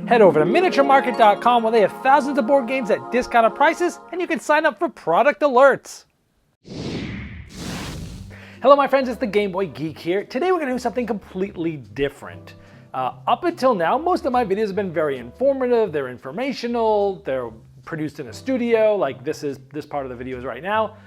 Head over to miniaturemarket.com where they have thousands of board games at discounted prices, and you can sign up for product alerts. Hello my friends, it's the Game Boy Geek here. Today we're going to do something completely different. Up until now, most of my videos have been very informative, they're informational, they're produced in a studio, like this part of the video is right now.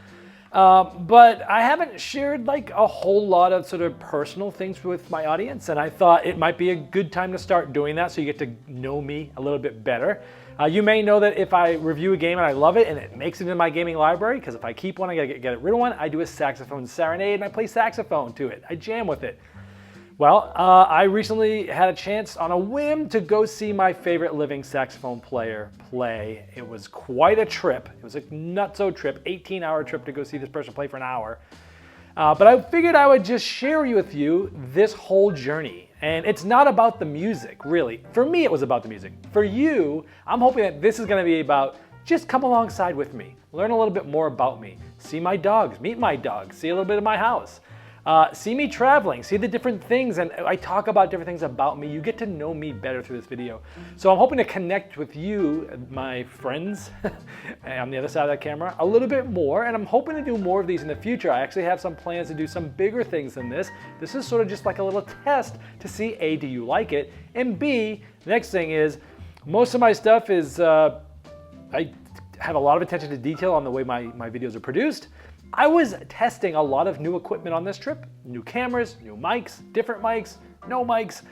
But I haven't shared like a whole lot of sort of personal things with my audience, and I thought it might be a good time to start doing that so you get to know me a little bit better. You may know that if I review a game and I love it and it makes it in my gaming library, because if I keep one, I gotta get rid of one, I do a Saxophone Serenade and I play saxophone to it. I jam with it. Well, I recently had a chance on a whim to go see my favorite living saxophone player play. It was quite a trip. It was a nutso trip, 18-hour trip to go see this person play for an hour. But I figured I would just share with you this whole journey. And it's not about the music, really. For me, it was about the music. For you, I'm hoping that this is gonna be about just come alongside with me, learn a little bit more about me, see my dogs, meet my dogs, see a little bit of my house. See me traveling, see the different things, and I talk about different things about me. You get to know me better through this video. So I'm hoping to connect with you, my friends, on the other side of that camera, a little bit more, and I'm hoping to do more of these in the future. I actually have some plans to do some bigger things than this. This is sort of just like a little test to see A, do you like it? And B, the next thing is, most of my stuff is, I have a lot of attention to detail on the way my videos are produced. I was testing a lot of new equipment on this trip, new cameras, new mics, different mics, no mics.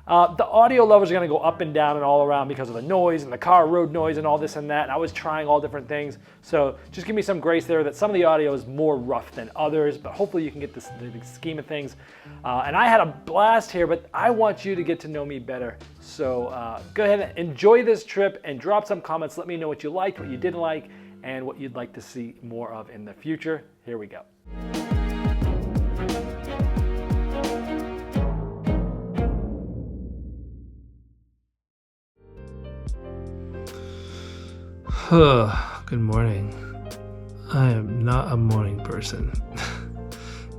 The audio levels are gonna go up and down and all around because of the noise and the car road noise and all this and that. And I was trying all different things. So just give me some grace there that some of the audio is more rough than others, but hopefully you can get the scheme of things. And I had a blast here, but I want you to get to know me better. So go ahead and enjoy this trip and drop some comments. Let me know what you liked, what you didn't like, and what you'd like to see more of in the future. Here we go. Good morning. I am not a morning person.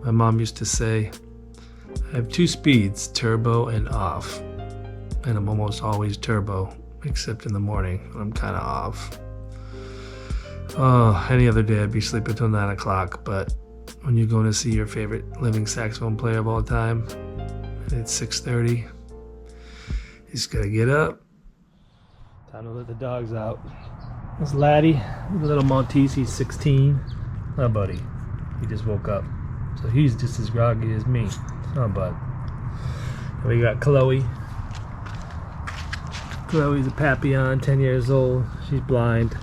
My mom used to say, I have two speeds, turbo and off. And I'm almost always turbo, except in the morning when I'm kind of off. Oh, any other day I'd be sleeping till 9 o'clock, but when you're going to see your favorite living saxophone player of all time, and it's 6:30, you just gotta get up. Time to let the dogs out. This Laddie, the little Maltese, he's 16. Oh, buddy, he just woke up. So he's just as groggy as me. Oh, bud. And we got Chloe. Chloe's a Papillon, 10 years old. She's blind.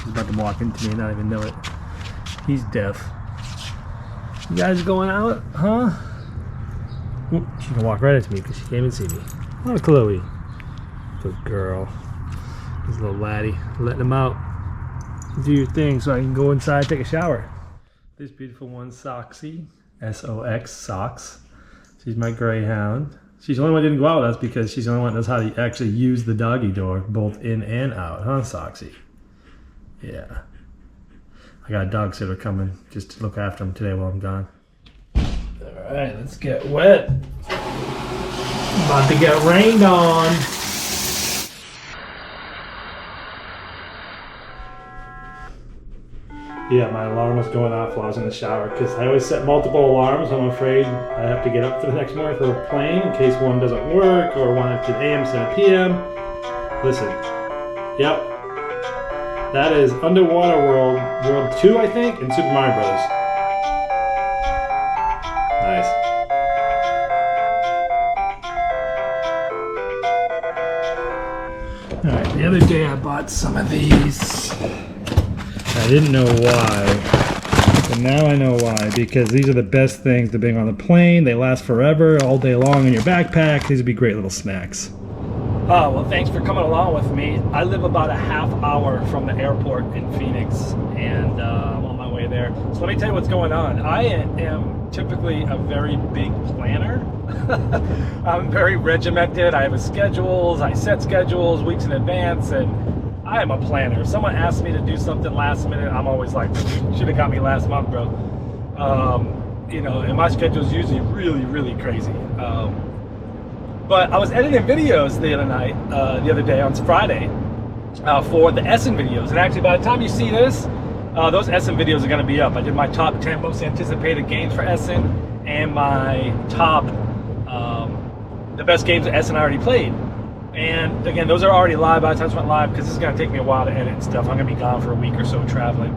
He's about to walk into me and not even know it. He's deaf. You guys going out, huh? Ooh, she can walk right into me because she came and see me. Oh, Chloe. Good girl. This little laddie. Letting him out. Do your thing so I can go inside and take a shower. This beautiful one's Soxy. S-O-X, Sox. She's my greyhound. She's the only one that didn't go out with us because she's the only one that knows how to actually use the doggy door, both in and out. Huh, Soxy? Yeah. I got a dog sitter coming just to look after him today while I'm gone. Alright, let's get wet. About to get rained on. Yeah, my alarm was going off while I was in the shower because I always set multiple alarms. I'm afraid I have to get up for the next morning for a plane in case one doesn't work or one at an AM instead of PM. Listen. Yep. That is Underwater World 2, I think, and Super Mario Brothers. Nice. Alright, the other day I bought some of these. I didn't know why, but now I know why, because these are the best things to bring on the plane. They last forever, all day long in your backpack. These would be great little snacks. Oh, well, thanks for coming along with me. I live about a half hour from the airport in Phoenix, and I'm on my way there. So let me tell you what's going on. I am typically a very big planner. I'm very regimented. I have schedules. I set schedules weeks in advance, and I am a planner. If someone asks me to do something last minute, I'm always like, should have got me last month, bro. You know, and my schedule is usually really, really crazy. But I was editing videos the other day on Friday, for the Essen videos. And actually, by the time you see this, those Essen videos are going to be up. I did my top 10 most anticipated games for Essen and my top, the best games that Essen I already played. And again, those are already live by the time this went live, because this is going to take me a while to edit and stuff. I'm going to be gone for a week or so traveling.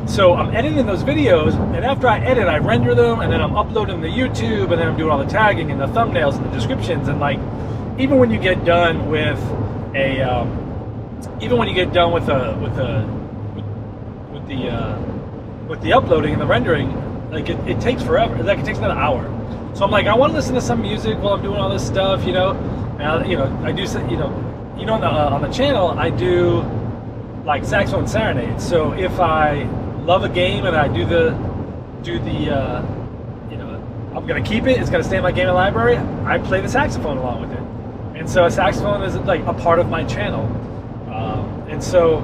So I'm editing those videos, and after I edit, I render them, and then I'm uploading them to YouTube, and then I'm doing all the tagging and the thumbnails and the descriptions. And like, even when you get done with the uploading and the rendering, like it takes forever. Like it takes another hour. So I'm like, I want to listen to some music while I'm doing all this stuff, you know. Now, you know, I do, on the channel, I do like Saxophone Serenade. So if I love a game and I do the I'm gonna keep it, it's gonna stay in my gaming library, I play the saxophone along with it. And so a saxophone is like a part of my channel. And so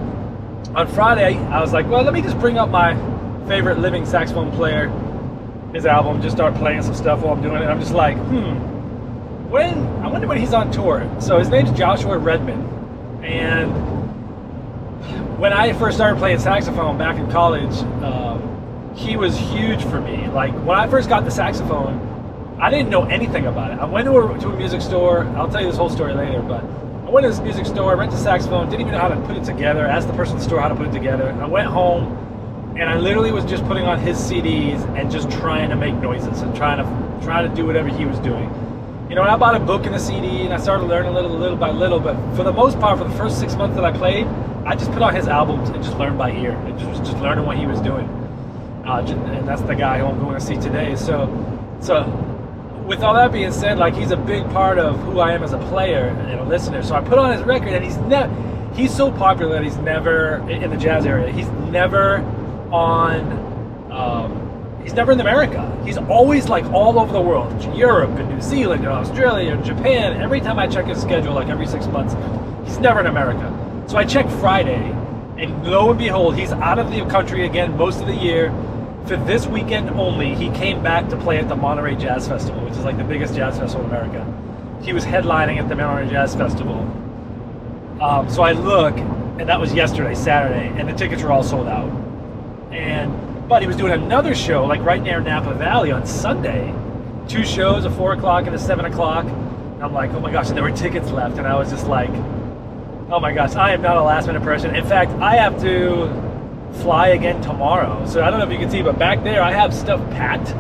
on Friday, I was like, well, let me just bring up my favorite living saxophone player, his album, just start playing some stuff while I'm doing it. I'm just like, I wonder when he's on tour. So his name's Joshua Redman. And when I first started playing saxophone back in college, he was huge for me. Like when I first got the saxophone, I didn't know anything about it. I went to a music store. I'll tell you this whole story later, but I went to this music store, rented a saxophone, didn't even know how to put it together, asked the person at the store how to put it together. I went home, and I literally was just putting on his CDs and just trying to make noises and trying to do whatever he was doing. You know, and I bought a book and a CD, and I started learning little by little, but for the most part, for the first 6 months that I played, I just put on his albums and just learned by ear, and just learning what he was doing. And that's the guy who I'm going to see today. So with all that being said, like, he's a big part of who I am as a player and a listener. So I put on his record, and he's so popular that he's never in the jazz area. He's never he's never in America. He's always like all over the world, Europe and New Zealand and Australia and Japan. Every time I check his schedule, like every 6 months, he's never in America. So I checked Friday, and lo and behold, he's out of the country again most of the year. For this weekend only, he came back to play at the Monterey Jazz Festival, which is like the biggest jazz festival in America. He was headlining at the Monterey Jazz Festival. So I look, and that was yesterday, Saturday, and the tickets were all sold out. But he was doing another show, like right near Napa Valley on Sunday. 2 shows, a 4 o'clock and a 7 o'clock. And I'm like, oh my gosh, and there were tickets left. And I was just like, oh my gosh, I am not a last minute person. In fact, I have to fly again tomorrow. So I don't know if you can see, but back there I have stuff packed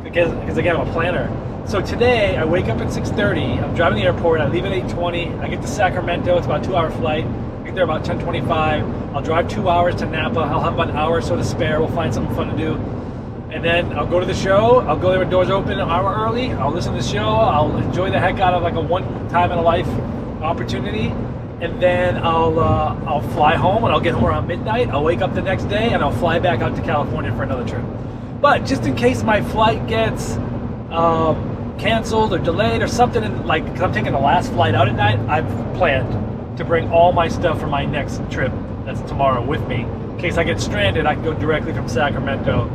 because again, I'm a planner. So today I wake up at 6:30, I'm driving to the airport, I leave at 8:20, I get to Sacramento, it's about a 2-hour flight. I get there about 10:25, I'll drive 2 hours to Napa, I'll have about an hour or so to spare, we'll find something fun to do. And then I'll go to the show, I'll go there when doors open an hour early, I'll listen to the show, I'll enjoy the heck out of like a one-time-in-a-life opportunity. And then I'll fly home, and I'll get home around midnight. I'll wake up the next day, and I'll fly back out to California for another trip. But just in case my flight gets canceled or delayed or something, because I'm taking the last flight out at night, I've planned to bring all my stuff for my next trip, that's tomorrow, with me. In case I get stranded, I can go directly from Sacramento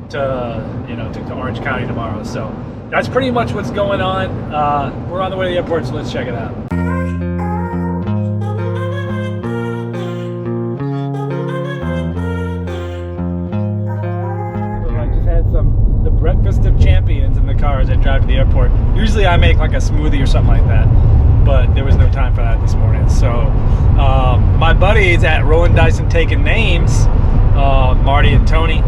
to Orange County tomorrow. So that's pretty much what's going on. We're on the way to the airport, so let's check it out. Breakfast of champions in the car as I drive to the airport. Usually I make like a smoothie or something like that, but there was no time for that this morning. So my buddies at Rolling Dice and Taking Names, Marty and Tony,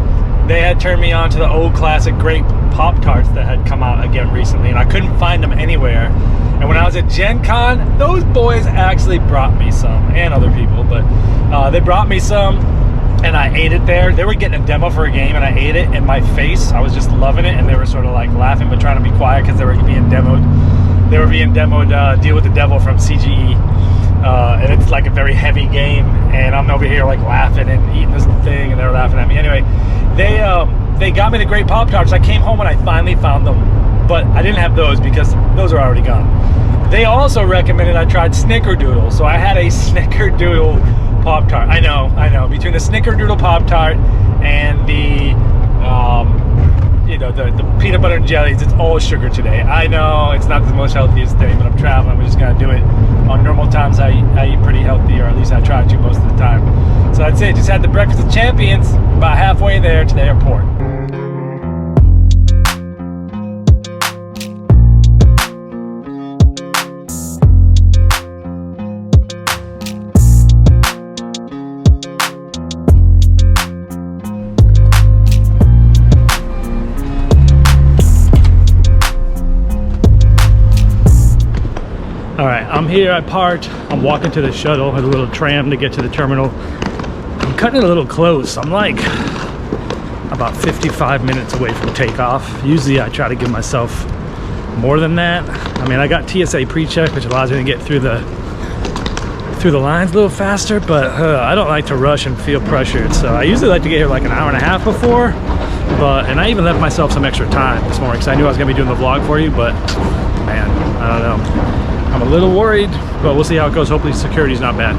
they had turned me on to the old classic grape Pop-Tarts that had come out again recently, and I couldn't find them anywhere. And when I was at Gen Con, those boys actually brought me some, and other people, but they brought me some. And I ate it there. They were getting a demo for a game, and I ate it, and my face, I was just loving it, and they were sort of like laughing but trying to be quiet because they were being demoed. They were being demoed Deal with the Devil from CGE. And it's like a very heavy game, and I'm over here like laughing and eating this thing, and they're laughing at me. Anyway, they got me the great Pop-Tarts. I came home and I finally found them, but I didn't have those because those are already gone. They also recommended I tried Snickerdoodle, so I had a Snickerdoodle Pop-Tart. I know. Between the Snickerdoodle Pop-Tart and the, you know, the peanut butter and jellies, it's all sugar today. I know it's not the most healthiest thing, but I'm traveling. We're just gonna do it. On normal times, I eat pretty healthy, or at least I try to most of the time. So that's it. Just had the breakfast of champions. About halfway there to the airport. All right, I'm here, I parked, I'm walking to the shuttle, with a little tram to get to the terminal. I'm cutting it a little close. I'm like about 55 minutes away from takeoff. Usually I try to give myself more than that. I mean, I got TSA pre-check, which allows me to get through the lines a little faster, but I don't like to rush and feel pressured. So I usually like to get here like an hour and a half before, and I even left myself some extra time this morning because I knew I was gonna be doing the vlog for you, but man, I don't know. I'm a little worried, but we'll see how it goes. Hopefully security's not bad.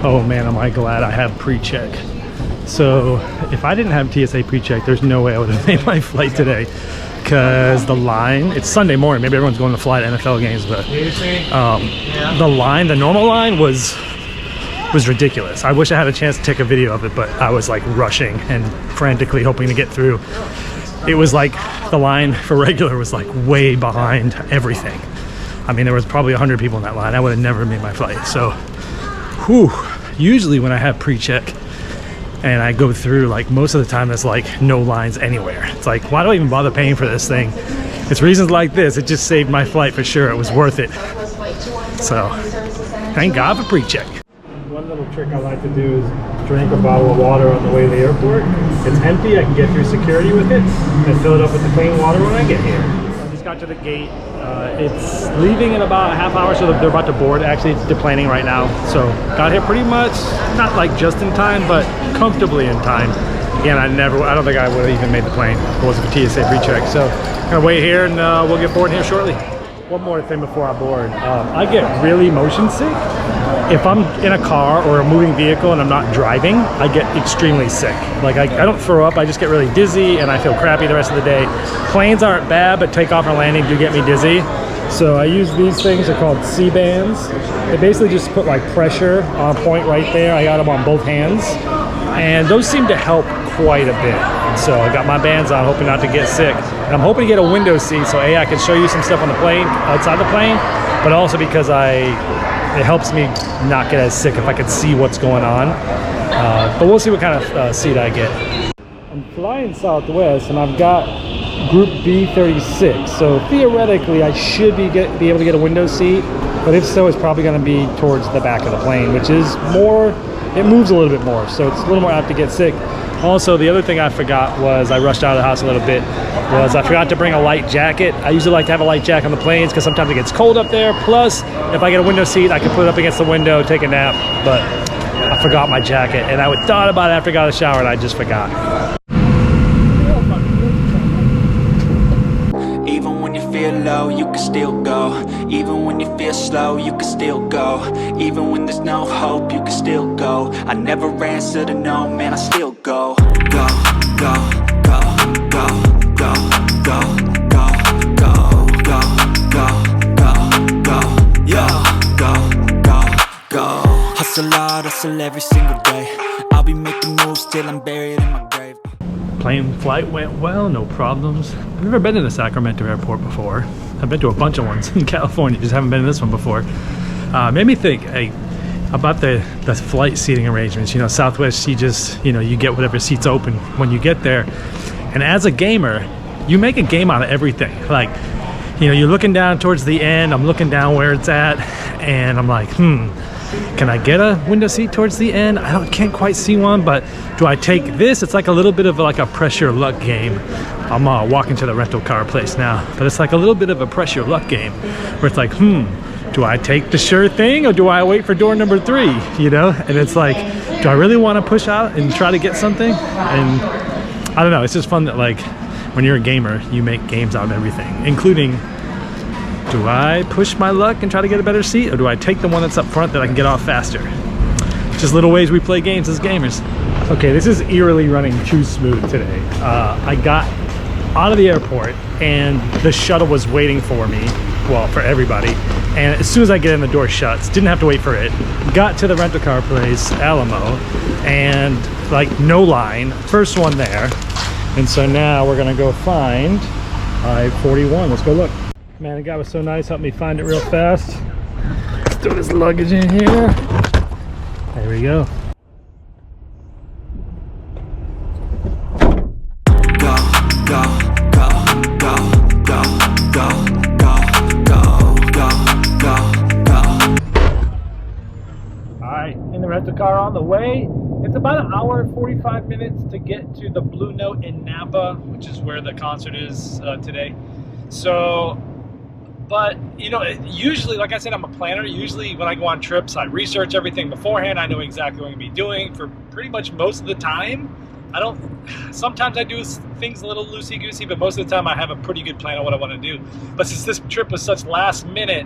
Oh man, am I glad I have pre-check. So if I didn't have TSA pre-check, there's no way I would have made my flight today. Because the line, it's Sunday morning, maybe everyone's going to fly to NFL games, but the line, the normal line was ridiculous. I wish I had a chance to take a video of it, but I was like rushing and frantically hoping to get through. It was like the line for regular was like way behind everything. I mean, there was probably 100 people in that line. I would have never made my flight. So, whew, usually when I have pre-check, and I go through, like most of the time there's like no lines anywhere. It's like, why do I even bother paying for this thing? It's reasons like this, it just saved my flight for sure. It was worth it. So thank God for pre-check. One little trick I like to do is drink a bottle of water on the way to the airport. It's empty, I can get through security with it and fill it up with the clean water when I get here. I just got to the gate. It's leaving in about a half hour, so they're about to board. Actually, it's deplaning right now. So got here pretty much, not like just in time, but comfortably in time. Again, I don't think I would have even made the plane if it wasn't for TSA pre-check. So gonna wait here and we'll get boarding here shortly. One more thing before I board. I get really motion sick. If I'm in a car or a moving vehicle and I'm not driving, I get extremely sick. Like I don't throw up, I just get really dizzy and I feel crappy the rest of the day. Planes aren't bad, but takeoff and landing do get me dizzy. So I use these things, they're called C-bands. They basically just put like pressure on a point right there. I got them on both hands. And those seem to help quite a bit. And so I got my bands on, hoping not to get sick. And I'm hoping to get a window seat, so I can show you some stuff on the plane, outside the plane, but also because it helps me not get as sick if I can see what's going on. But we'll see what kind of seat I get. I'm flying Southwest, and I've got Group B36, so theoretically I should be able to get a window seat, but if so, it's probably going to be towards the back of the plane, which is more, it moves a little bit more, so it's a little more apt to get sick. Also, the other thing I forgot was, I rushed out of the house a little bit, was I forgot to bring a light jacket. I usually like to have a light jacket on the planes because sometimes it gets cold up there. Plus, if I get a window seat, I can put it up against the window, take a nap, but I forgot my jacket. And I thought about it after I got a shower and I just forgot. Even when you feel low, you can still go. Even when you feel slow, you can still go. Even when there's no hope, you can still go. I never answer to no, man, I still go. Go, go, go, go, go, go, go, go, go, go, go, go, yeah, go, go, go. Hustle hard, hustle every single day. I'll be making moves till I'm buried in my grave. Plane flight went well, no problems. I've never been to the Sacramento airport before. I've been to a bunch of ones in California, just haven't been to this one before. Made me think about the flight seating arrangements. You know, Southwest, you get whatever seats open when you get there. And as a gamer, you make a game out of everything. Like, you know, you're looking down towards the end, I'm looking down where it's at, and I'm like, can I get a window seat towards the end? Can't quite see one, but do I take this? It's like a little bit of like a pressure luck game. I'm walking to the rental car place now, but it's like a little bit of a pressure luck game where it's like, do do I take the sure thing or do I wait for door number 3, you know? And it's like, do I really want to push out and try to get something? And I don't know, it's just fun that like when you're a gamer, you make games out of everything, including, do I push my luck and try to get a better seat, or do I take the one that's up front that I can get off faster? Just little ways we play games as gamers. Okay, this is eerily running too smooth today. I got out of the airport and the shuttle was waiting for me, well, for everybody. And as soon as I get in, the door shuts. Didn't have to wait for it. Got to the rental car place, Alamo, and like no line, first one there. And so now we're gonna go find I-41. Let's go look. Man, the guy was so nice, helped me find it real fast. Let's throw this luggage in here. There we go. Alright, in the rental car on the way. It's about an hour and 45 minutes to get to the Blue Note in Napa, which is where the concert is today. So, but you know, usually, like I said, I'm a planner. Usually when I go on trips, I research everything beforehand. I know exactly what I'm going to be doing for pretty much most of the time. Sometimes I do things a little loosey-goosey, but most of the time I have a pretty good plan on what I want to do. But since this trip was such last minute,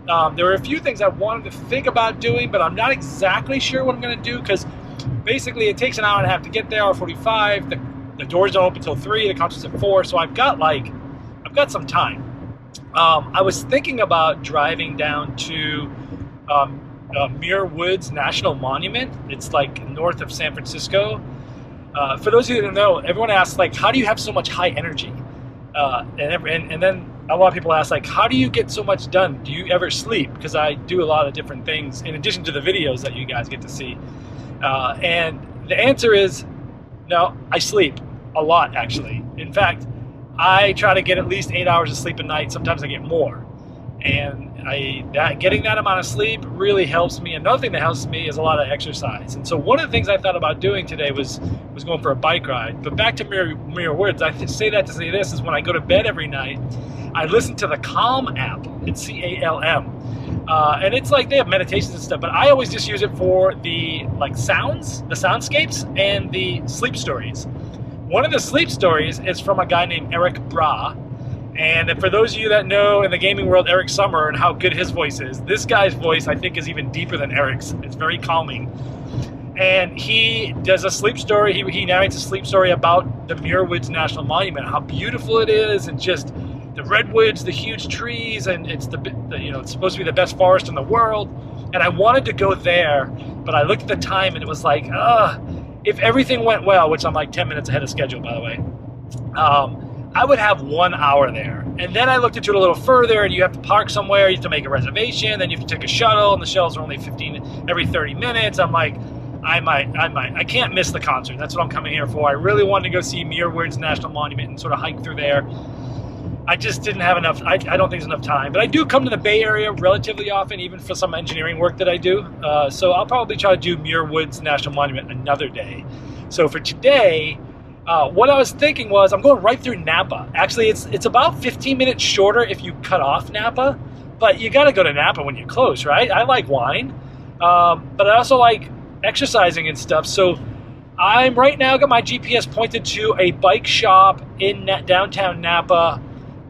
there were a few things I wanted to think about doing, but I'm not exactly sure what I'm going to do, because basically it takes an hour and a half to get there, hour 45. The doors don't open until 3, the concert's at 4, so I've got some time. I was thinking about driving down to Muir Woods National Monument. It's like north of San Francisco. For those of you that don't know, everyone asks, like, how do you have so much high energy? And then a lot of people ask, like, how do you get so much done? Do you ever sleep? Because I do a lot of different things in addition to the videos that you guys get to see. And the answer is no, I sleep a lot, actually. In fact, I try to get at least 8 hours of sleep a night. Sometimes I get more. And getting that amount of sleep really helps me. Another thing that helps me is a lot of exercise. And so one of the things I thought about doing today was going for a bike ride. But back to Muir Woods, I say that to say this, is when I go to bed every night, I listen to the Calm app. It's C-A-L-M. And it's like they have meditations and stuff, but I always just use it for the sounds, the soundscapes, and the sleep stories. One of the sleep stories is from a guy named Eric Bra. And for those of you that know in the gaming world Eric Summer and how good his voice is, this guy's voice I think is even deeper than Eric's. It's very calming. And he does a sleep story. He narrates a sleep story about the Muir Woods National Monument, how beautiful it is, and just the redwoods, the huge trees, and it's it's supposed to be the best forest in the world. And I wanted to go there, but I looked at the time and it was like, if everything went well, which I'm like 10 minutes ahead of schedule, by the way, I would have 1 hour there. And then I looked into it a little further, and you have to park somewhere, you have to make a reservation, then you have to take a shuttle, and the shuttles are only 15 every 30 minutes. I'm like, I can't miss the concert. That's what I'm coming here for. I really wanted to go see Muir Woods National Monument and sort of hike through there. I just didn't have enough, I don't think there's enough time. But I do come to the Bay Area relatively often, even for some engineering work that I do. So I'll probably try to do Muir Woods National Monument another day. So for today, what I was thinking was I'm going right through Napa. Actually, it's about 15 minutes shorter if you cut off Napa, but you got to go to Napa when you're close, right? I like wine, but I also like exercising and stuff. So I'm right now got my GPS pointed to a bike shop in downtown Napa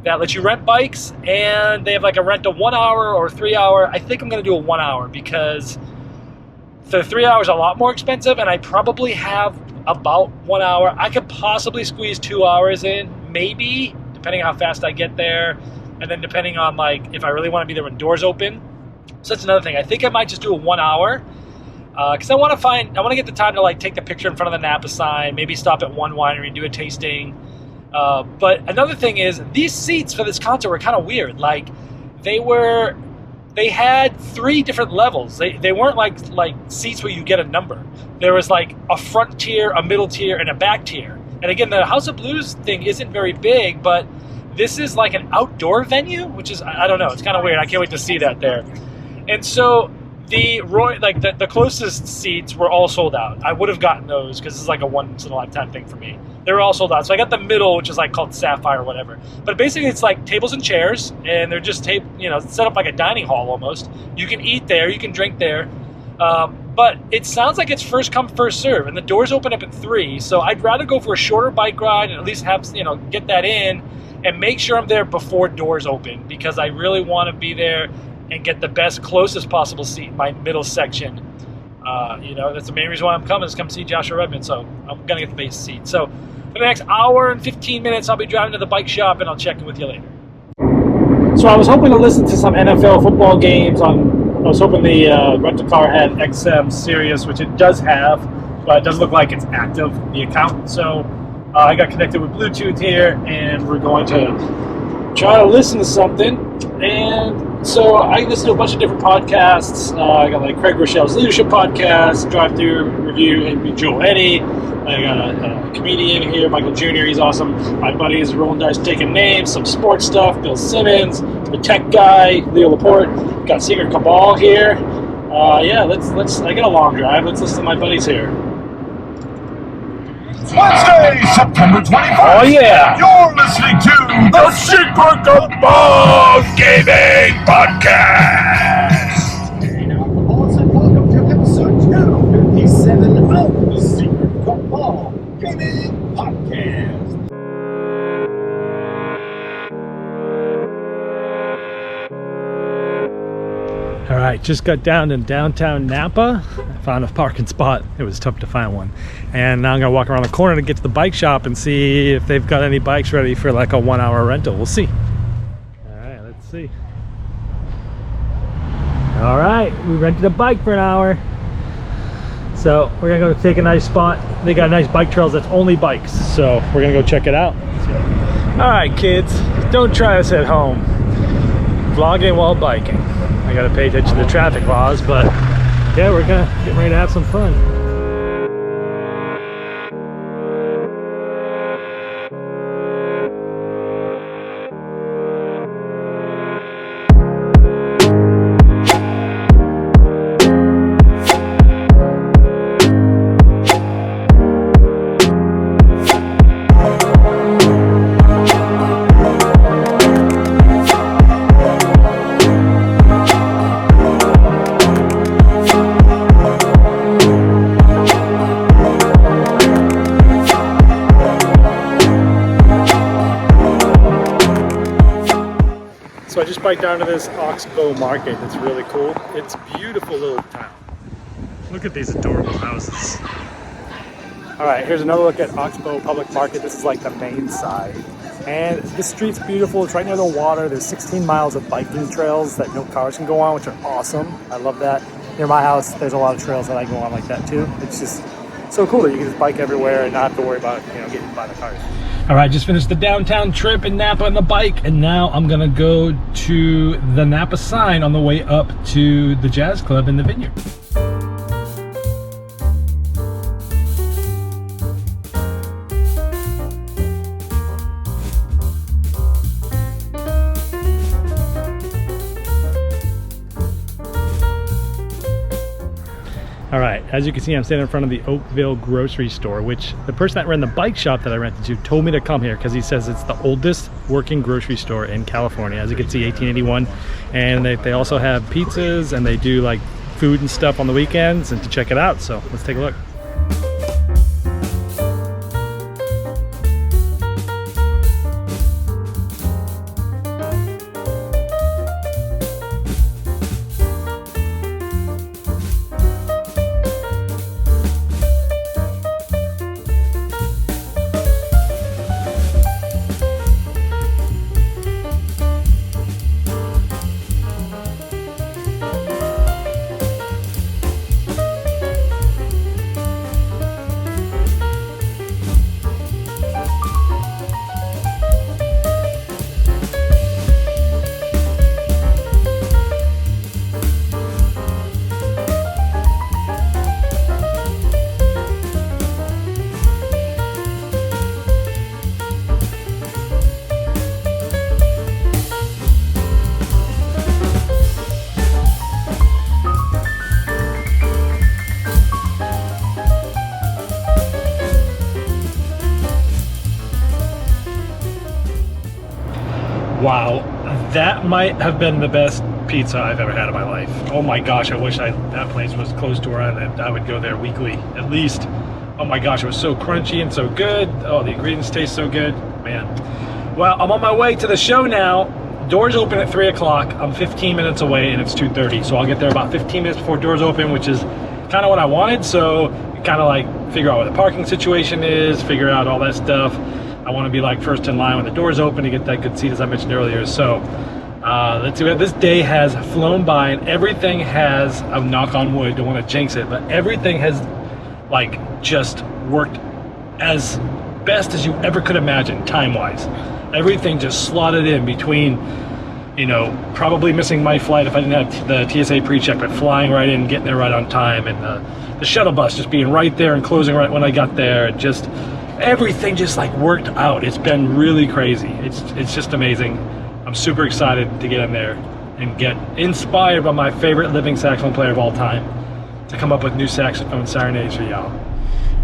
that lets you rent bikes, and they have like a rent a 1 hour or 3 hour. I think I'm going to do a 1 hour because the 3 hours are a lot more expensive, and I probably have about 1 hour. I could possibly squeeze 2 hours in, maybe, depending on how fast I get there, and then depending on like if I really want to be there when doors open. So that's another thing. I think I might just do a 1 hour because I want to get the time to like take the picture in front of the Napa sign, maybe stop at one winery and do a tasting. But another thing is these seats for this concert were kind of weird. Like they had 3 different levels. They weren't like seats where you get a number. There was like a front tier, a middle tier, and a back tier. And again, the House of Blues thing isn't very big, but this is like an outdoor venue, which is, I don't know, it's kind of weird. I can't wait to see that there. And so The closest seats were all sold out. I would have gotten those because it's like a once in a lifetime thing for me. They were all sold out. So I got the middle, which is like called Sapphire or whatever. But basically it's like tables and chairs, and they're just set up like a dining hall almost. You can eat there, you can drink there. But it sounds like it's first come, first serve, and the doors open up at 3. So I'd rather go for a shorter bike ride and at least have, get that in and make sure I'm there before doors open, because I really want to be there and get the best, closest possible seat in my middle section. That's the main reason why I'm coming, is come see Joshua Redman. So I'm going to get the base seat. So for the next hour and 15 minutes, I'll be driving to the bike shop, and I'll check in with you later. So I was hoping to listen to some NFL football games I was hoping the rental car had XM Sirius, which it does have, but it doesn't look like it's active, the account. So I got connected with Bluetooth here, and we're going to try to listen to something. And so I listened to a bunch of different podcasts. I got like Craig Rochelle's Leadership Podcast, Drive Through Review, and Joel Eddy. I got a comedian here, Michael Jr., he's awesome. My buddies, Rolling Dice Taking Names, some sports stuff, Bill Simmons, the tech guy, Leo Laporte. Got Secret Cabal here. Let's I got a long drive. Let's listen to my buddies here. Wednesday, September 21st. Oh yeah! You're listening to the Secret Cabal Gaming Podcast. And welcome to episode 257 of the Secret Cabal Gaming Podcast. All right, just got down in downtown Napa. I found a parking spot. It was tough to find one. And now I'm gonna walk around the corner to get to the bike shop and see if they've got any bikes ready for like a 1 hour rental. We'll see. All right, let's see. All right, we rented a bike for an hour. So we're gonna go take a nice spot. They got nice bike trails that's only bikes. So we're gonna go check it out. All right, kids, don't try this at home. Vlogging while biking. I gotta pay attention to traffic laws, but yeah, we're gonna get ready to have some fun. So I just biked down to this Oxbow market. It's really cool. It's a beautiful little town. Look at these adorable houses. All right, here's another look at Oxbow Public Market. This is like the main side. And this street's beautiful. It's right near the water. There's 16 miles of biking trails that no cars can go on, which are awesome. I love that. Near my house, there's a lot of trails that I go on like that too. It's just so cool that you can just bike everywhere and not have to worry about, getting by the cars. All right, just finished the downtown trip in Napa on the bike, and now I'm gonna go to the Napa sign on the way up to the jazz club in the Vineyard. All right, as you can see, I'm standing in front of the Oakville grocery store, which the person that ran the bike shop that I rented to told me to come here because he says it's the oldest working grocery store in California. As you can see, 1881. And they also have pizzas, and they do like food and stuff on the weekends, and to check it out. So let's take a look. Wow, that might have been the best pizza I've ever had in my life. Oh my gosh, I wish that place was close to where I would go there weekly, at least. Oh my gosh, it was so crunchy and so good. Oh, the ingredients taste so good, man. Well, I'm on my way to the show now. Doors open at 3 o'clock. I'm 15 minutes away and it's 2:30, so I'll get there about 15 minutes before doors open, which is kind of what I wanted. So kind of like figure out what the parking situation is, figure out all that stuff. I want to be like first in line when the doors open to get that good seat, as I mentioned earlier. So let's see what this day has flown by, and everything has, I'll knock on wood, don't want to jinx it, but everything has like just worked as best as you ever could imagine time-wise. Everything just slotted in between, you know, probably missing my flight if I didn't have the TSA pre-check, but flying right in, getting there right on time, and the shuttle bus just being right there and closing right when I got there. Just everything just like worked out. It's been really crazy. It's just amazing. I'm super excited to get in there and get inspired by my favorite living saxophone player of all time to come up with new saxophone serenades for y'all.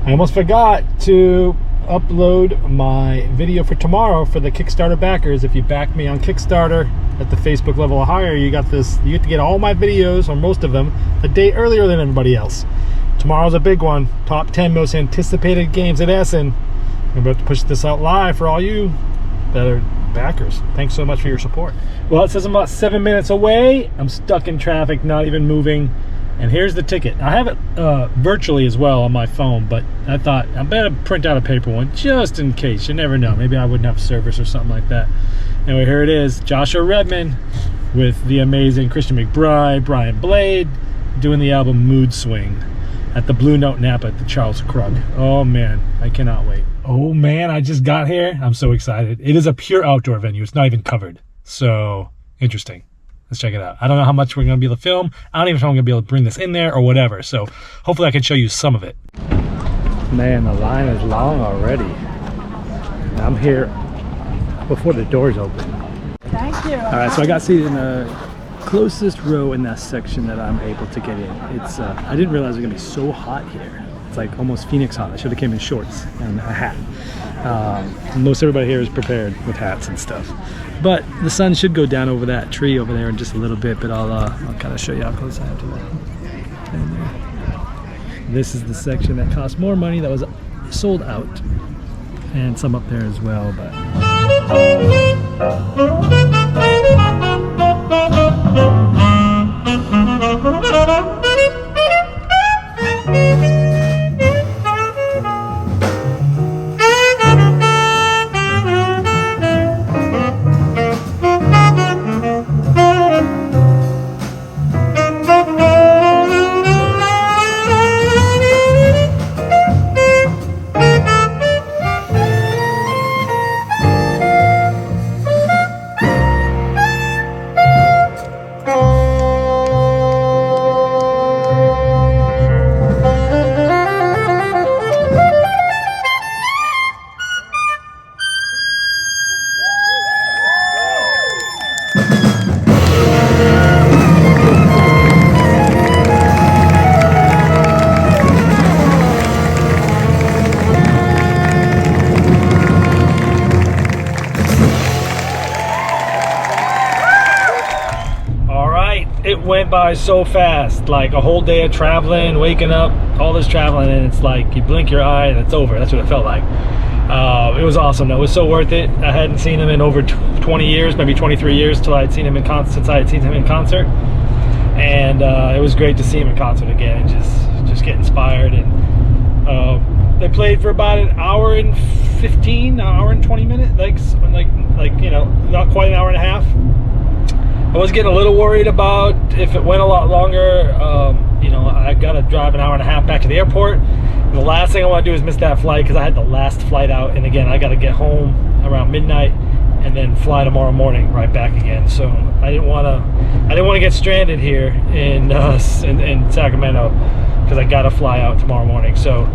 I almost forgot to upload my video for tomorrow for the Kickstarter backers. If you back me on Kickstarter at the Facebook level or higher, you get to get all my videos, or most of them, a day earlier than everybody else. Tomorrow's a big one. Top 10 most anticipated games at Essen. I'm about to push this out live for all you that are backers. Thanks so much for your support. Well, it says I'm about 7 minutes away. I'm stuck in traffic, not even moving. And here's the ticket. I have it virtually as well on my phone, but I thought I better print out a paper one just in case. You never know. Maybe I wouldn't have service or something like that. Anyway, here it is. Joshua Redman with the amazing Christian McBride, Brian Blade, doing the album Mood Swing at the Blue Note Napa at the Charles Krug. Oh man, I cannot wait. Oh man, I just got here. I'm so excited. It is a pure outdoor venue. It's not even covered. So interesting. Let's check it out. I don't know how much we're going to be able to film. I don't even know if I'm going to be able to bring this in there or whatever. So hopefully I can show you some of it. Man, the line is long already. I'm here before the doors open. Thank you. All right, so I got seated in the closest row in that section that I'm able to get in. It's I didn't realize it was going to be so hot here. It's like almost Phoenix hot. I should have came in shorts and a hat. Most everybody here is prepared with hats and stuff. But the sun should go down over that tree over there in just a little bit, but I'll kind of show you how close I am to that. And there. This is the section that cost more money, that was sold out. And some up there as well, but... It went by so fast, like a whole day of traveling, waking up, all this traveling, and it's like you blink your eye and it's over. That's what it felt like. It was awesome though. It was so worth it. I hadn't seen him in over 20 years, maybe 23 years till I had seen him in since I had seen him in concert. And it was great to see him in concert again and just get inspired. And they played for about an hour and 15, hour and 20 minutes, like you know, not quite an hour and a half. I was getting a little worried about if it went a lot longer. You know, I got to drive an hour and a half back to the airport. And the last thing I want to do is miss that flight because I had the last flight out. And again, I got to get home around midnight and then fly tomorrow morning right back again. So I didn't want to get stranded here in Sacramento because I got to fly out tomorrow morning. So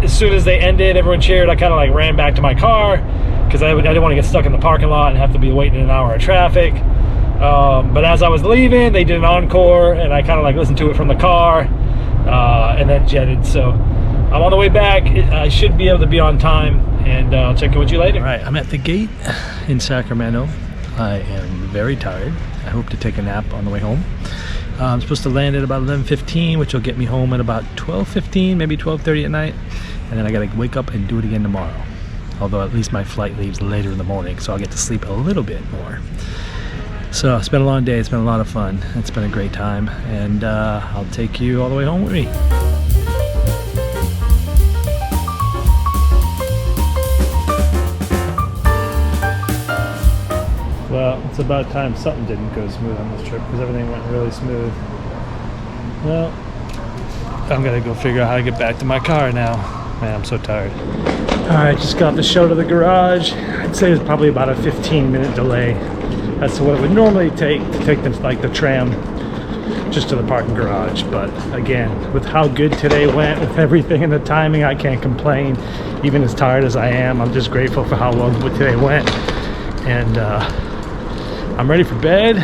as soon as they ended, everyone cheered. I kind of like ran back to my car because I didn't want to get stuck in the parking lot and have to be waiting an hour of traffic. But as I was leaving, they did an encore, and I kind of like listened to it from the car, and then jetted. So I'm on the way back. I should be able to be on time. and I'll check in with you later. All right, I'm at the gate in Sacramento. I am very tired. I hope to take a nap on the way home. I'm supposed to land at about 11:15, which will get me home at about 12:15, maybe 12:30 at night. And then I gotta wake up and do it again tomorrow. Although at least my flight leaves later in the morning, so I'll get to sleep a little bit more. So it's been a long day, it's been a lot of fun. It's been a great time, and I'll take you all the way home with me. Well, it's about time something didn't go smooth on this trip, because everything went really smooth. Well, I'm gonna go figure out how to get back to my car now. Man, I'm so tired. All right, just got the show to the garage. I'd say it's probably about a 15-minute delay. That's what it would normally take to take the tram just to the parking garage. But again, with how good today went, with everything and the timing, I can't complain. Even as tired as I am, I'm just grateful for how well today went. And I'm ready for bed,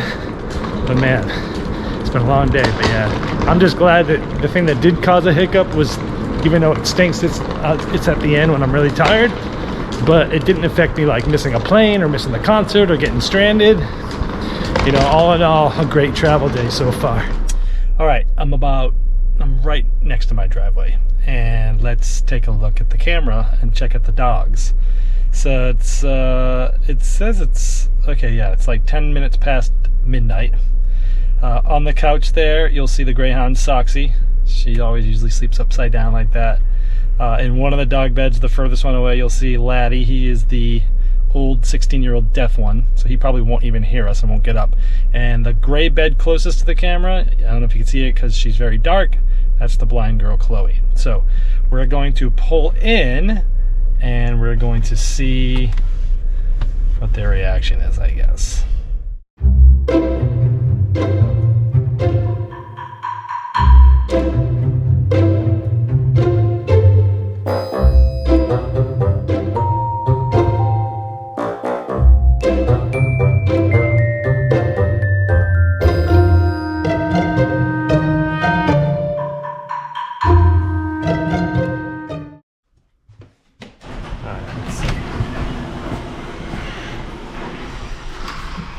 but man, it's been a long day. But yeah, I'm just glad that the thing that did cause a hiccup was, even though it stinks, it's at the end when I'm really tired, but it didn't affect me like missing a plane or missing the concert or getting stranded. You know, all in all, a great travel day so far. All right, I'm right next to my driveway, and let's take a look at the camera and check out the dogs. So it says it's okay. Yeah, it's like 10 minutes past midnight. On the couch there, you'll see the greyhound Soxy. She always usually sleeps upside down like that. In one of the dog beds, the furthest one away, you'll see Laddie. He is the old 16-year-old deaf one, so he probably won't even hear us and won't get up. And the gray bed closest to the camera, I don't know if you can see it because she's very dark, that's the blind girl, Chloe. So we're going to pull in, and we're going to see what their reaction is, I guess.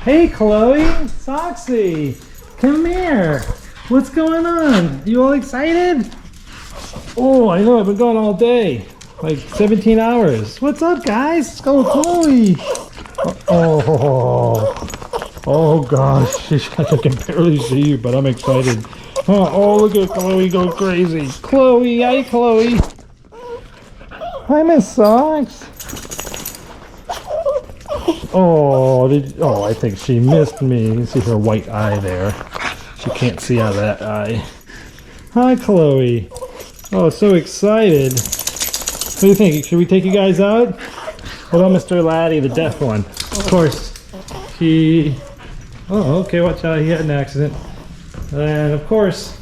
Hey Chloe, Soxy, come here. What's going on? You all excited? Oh, I know, I've been gone all day. Like 17 hours. What's up, guys? Let's go, Chloe. Oh gosh, I can barely see you, but I'm excited. Oh, look at Chloe go crazy. Chloe, hi Chloe. Hi, Miss Sox. Oh, I think she missed me. You see her white eye there. She can't see out of that eye. Hi, Chloe. Oh, so excited. What do you think? Should we take you guys out? What about Mr. Laddie, the deaf one? Of course, he... Oh, okay, watch out. He had an accident. And, of course,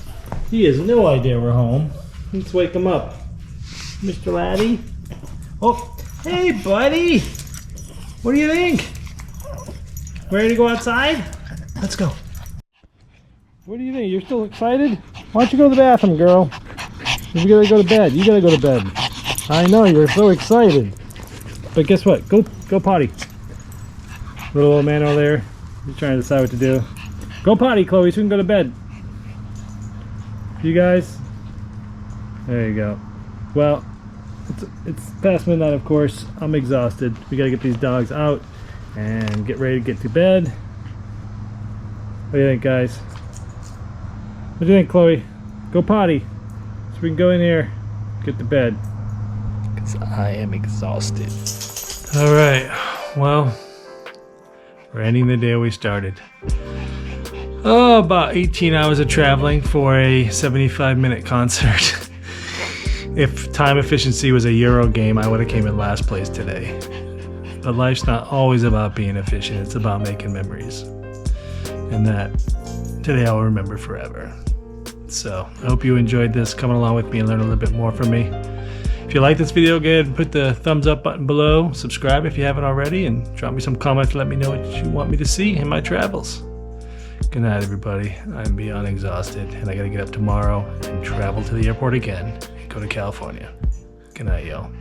he has no idea we're home. Let's wake him up. Mr. Laddie? Oh, hey, buddy. What do you think? Ready to go outside? Let's go. What do you think? You're still excited? Why don't you go to the bathroom, girl? You gotta go to bed. You gotta go to bed. I know, you're so excited. But guess what? Go potty. Little old man over there. He's trying to decide what to do. Go potty, Chloe, so we can go to bed. You guys? There you go. Well, it's past midnight, of course. I'm exhausted. We gotta get these dogs out and get ready to get to bed. What do you think, guys? What do you think, Chloe? Go potty so we can go in here, get to bed. Because I am exhausted. All right, well, we're ending the day we started. Oh, about 18 hours of traveling for a 75-minute concert. If time efficiency was a Euro game, I would have came in last place today. But life's not always about being efficient, it's about making memories. And that, today I'll remember forever. So, I hope you enjoyed this, coming along with me and learn a little bit more from me. If you like this video, go ahead and put the thumbs up button below, subscribe if you haven't already, and drop me some comments to let me know what you want me to see in my travels. Good night, everybody. I'm beyond exhausted, and I gotta get up tomorrow and travel to the airport again and go to California. Good night, y'all.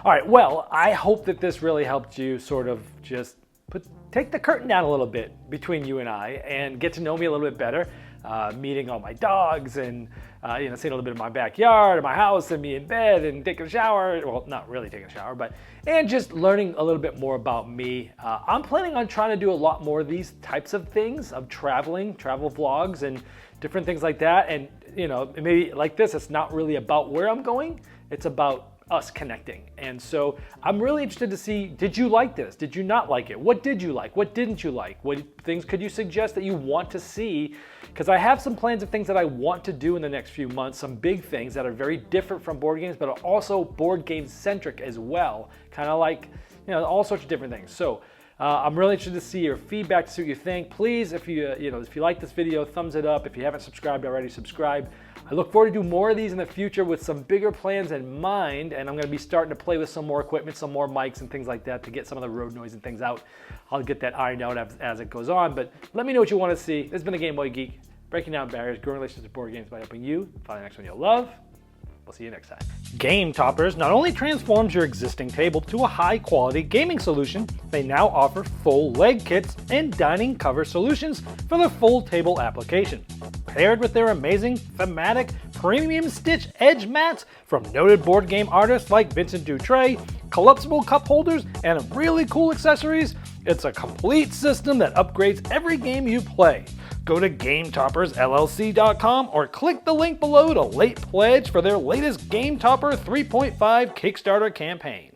All right, well, I hope that this really helped you sort of just take the curtain down a little bit between you and I and get to know me a little bit better. Meeting all my dogs and seeing a little bit of my backyard and my house and me in bed and taking a shower. Well, not really taking a shower, and just learning a little bit more about me. I'm planning on trying to do a lot more of these types of things, of travel vlogs and different things like that. And maybe like this, it's not really about where I'm going, it's about us connecting. And so I'm really interested to see, did you like this? Did you not like it? What did you like? What didn't you like? What things could you suggest that you want to see? Because I have some plans of things that I want to do in the next few months, some big things that are very different from board games, but are also board game centric as well. Kind of like, all sorts of different things. So I'm really interested to see your feedback, to see what you think. Please, if you like this video, thumbs it up. If you haven't subscribed already, subscribe. I look forward to do more of these in the future with some bigger plans in mind, and I'm going to be starting to play with some more equipment, some more mics and things like that to get some of the road noise and things out. I'll get that ironed out as it goes on, but let me know what you want to see. This has been the Game Boy Geek, breaking down barriers, growing relationships with board games by helping you find the next one you'll love. We'll see you next time. Game Toppers not only transforms your existing table to a high-quality gaming solution, they now offer full leg kits and dining cover solutions for the full table application. Paired with their amazing, thematic, premium stitch edge mats from noted board game artists like Vincent Dutray, collapsible cup holders, and really cool accessories, it's a complete system that upgrades every game you play. Go to GameToppersLLC.com or click the link below to late pledge for their latest Game Topper 3.5 Kickstarter campaign.